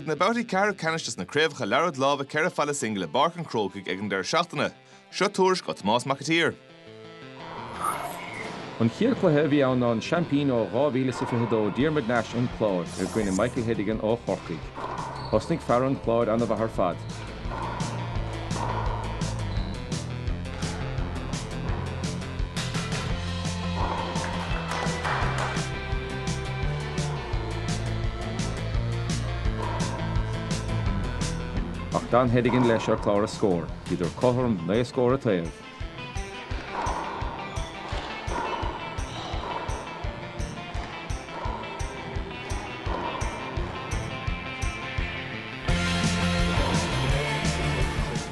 Na bouty ceithre canistas na Craobh Liathróid Láimhe ceithre falla single le barc an crócaigh ag an deir seachtaine. Seo túris go Tomás Macatír. An chiairclathe bhí ann an champaign ó 2022 Diarmid Nash an Cláid ar gcuine Michael Hidigan ó Chorcaigh. Thosnig fear an Cláid anna bhar fad. Ach Dan Hidigan leis ar clár a scór, idir cotharm na scór a taobh.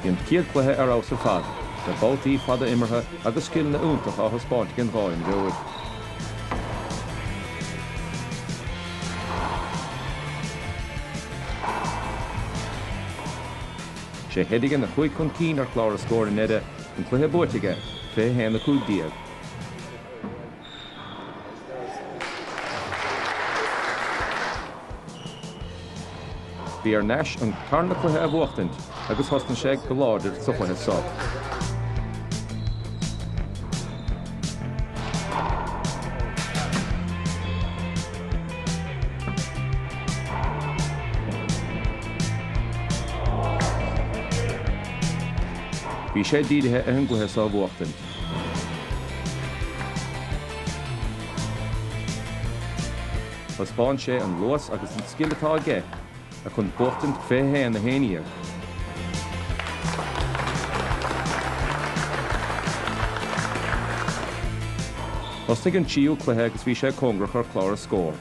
Bhíon ciairclathe ar ás ar fad, de bátaí fada imirthe agus scill na úntach á thuspáinte an gháin roimh. Sé Hidigan na chuig chun cín ar clár a scór in éide an cluthe buaiteige, fé héana na cúd díag. Bhí ar Nash an tarna cluthe a bhuachtant, agus thosna sé go láidir sa chutha sab. Bhí sé dírithe ar an gluthe sa bhuachtant. Thosbáin sé an luas agus an scill atá aige, a chun buachtant fé héan na héanaíag. Thosnig an tíú cluthe agus bhí sé congrach ar clár a scór.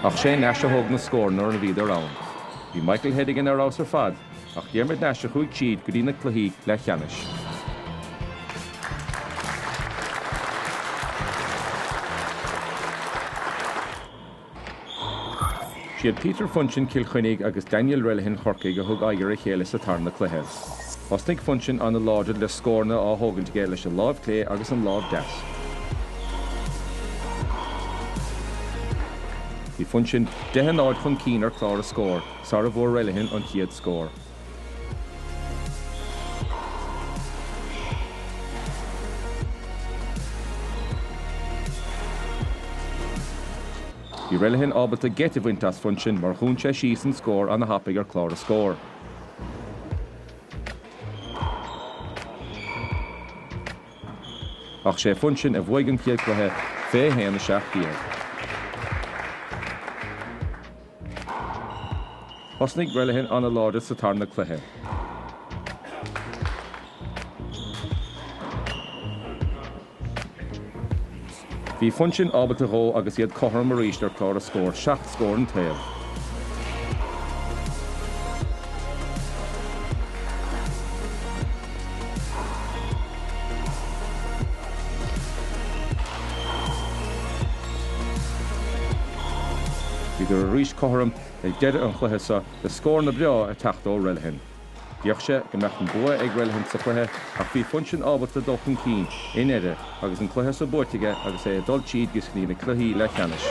Ach sé Nash a thug na scór nuair na bhíad ar ann. Bhí Michael Hidigan ar ás ar fad, ach Diarmid Nash a chuig siad go dtí na cluichí le cheannis. Siad Peter Funchin Kilchuinnig agus Daniel Relihin Chorcaigh a thug aigear a chéile sa tarna cluthe. Thosnig Funchin an na láidir le scórna á thugant ige leis an lámh clé agus an lámh deas. Bhí Funchin 10 náid chun cín ar clár a scór, sar a bhór Relihin an chiad scór. Bhí Relihin ábalt a gete bhaintas Funchin mar chun sé síos an scór an na hapaigh ar clár a scór. Ach sé Funchin a bhuaig an ciairclathe fé héana na seach díag. Thosnig Relihin an na láidir sa tarna cluthe. Bhí Funchin ábalt a ró agus iad cotharm a ríist ar clár a scór, 7 scór an taobh. Idir a ríist cotharm ag deire an chluithe sa le scór na Beo a teachtó Relihin. Bheadh sé go mbeadh an bua ag Relihin sa chluithe ach bhí Funchin ábalt a dulchan cín in éide agus an chluithe sa buaiteige agus é a dul siad gus ní na cluichí le cheannis.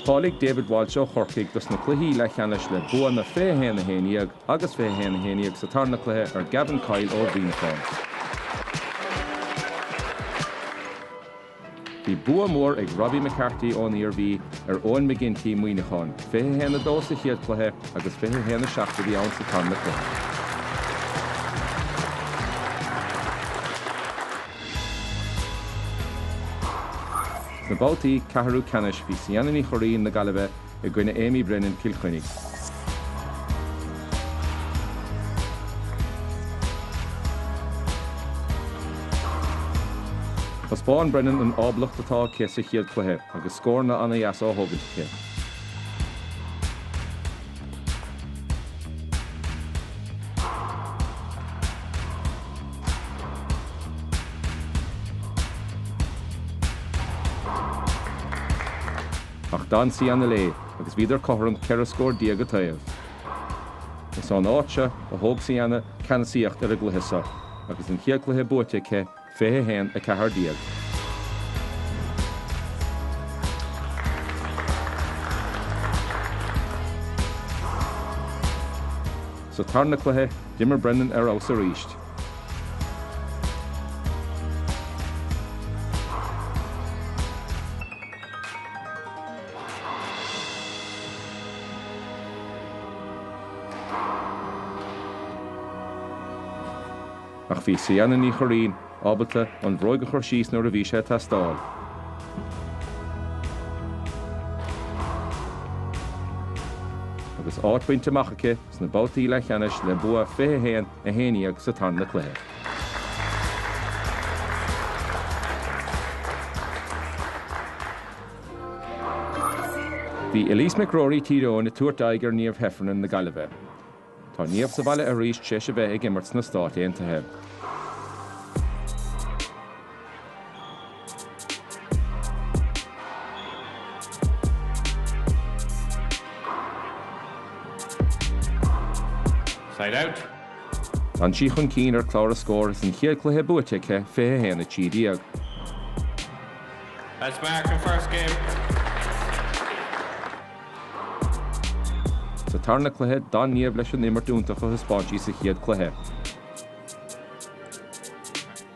Tálaigh David Walsh ó Chorcaigh dus na cluichí le cheannis le bua na fé héana na héanaíag agus fé héana na héanaíag sa tarna cluithe ar Gavin Kyle ó Bhíontáin. Bhí bua mór ag Robbie McCarthy ó Níorbhí ar Owen McGinty Muoinecháin, fé héana dós a chiairclathe agus fé héana seachta bhí ann sa tarna cluithe. Na bátaí cathrú canis bhí Siananí choirín na Gaillimhe i gcuine Amy Brennan Kilchuinnig. Thosbáin Brennan an áblacht atá céasa chiairclathe agus scórna anna dheas á thugant ché. ach dan sí anna lé, agus bhíidir cotharm ceithre scór díag a taobh. Is an áitse a thóg síana cansaíocht ar a gluthesa, agus an chiad cluthe buaice fé héin a cethar díag. So tarna cluthe dimmer brennan ar ás a ríist. Ach bhí sianna ní choirín ábalta an bhróig a chur síos nuair a bhí sé tastáil. Agus áitbainte machacha sna bátaí le cheannis le bua fé héin a héanaíag sa tarna cluthe. Bhí Elise McRory tíreoin na tuairtaigear níomh Heffernan na Gaillimhe. Tá níomh sa bhaile a ríist sé a bheith ag immert na stát aontaithe. Side out. An sí chun cín ar clár a scór is an chiad cluthe buaice fé héana a tídíag. That's mark in first game. Sa tarna cluthe dá níomh leis an immert úntaach a hispáintí sa chiad cluthe.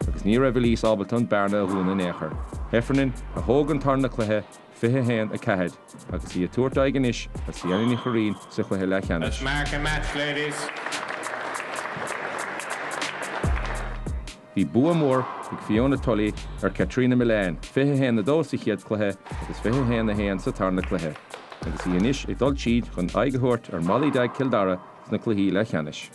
Agus ní raibh Elise ábalta an bearna a dhúna néachar. Heffernan a thóg an tarna cluthe fé héin a ceithid, agus í a tuairtaigean is a sianna ní choirín sa cluthe le cheannis. That's mark and match, ladies. Bhí bua mór ag Fiona Tully ar Katrina Milan, fé héin na dós sa chiad cluthe agus fé héin na héin sa tarna cluthe. Agus í inis ag dul siad chun aigethúirt ar Molly Dag Kildara sna cluthaí le cheannis.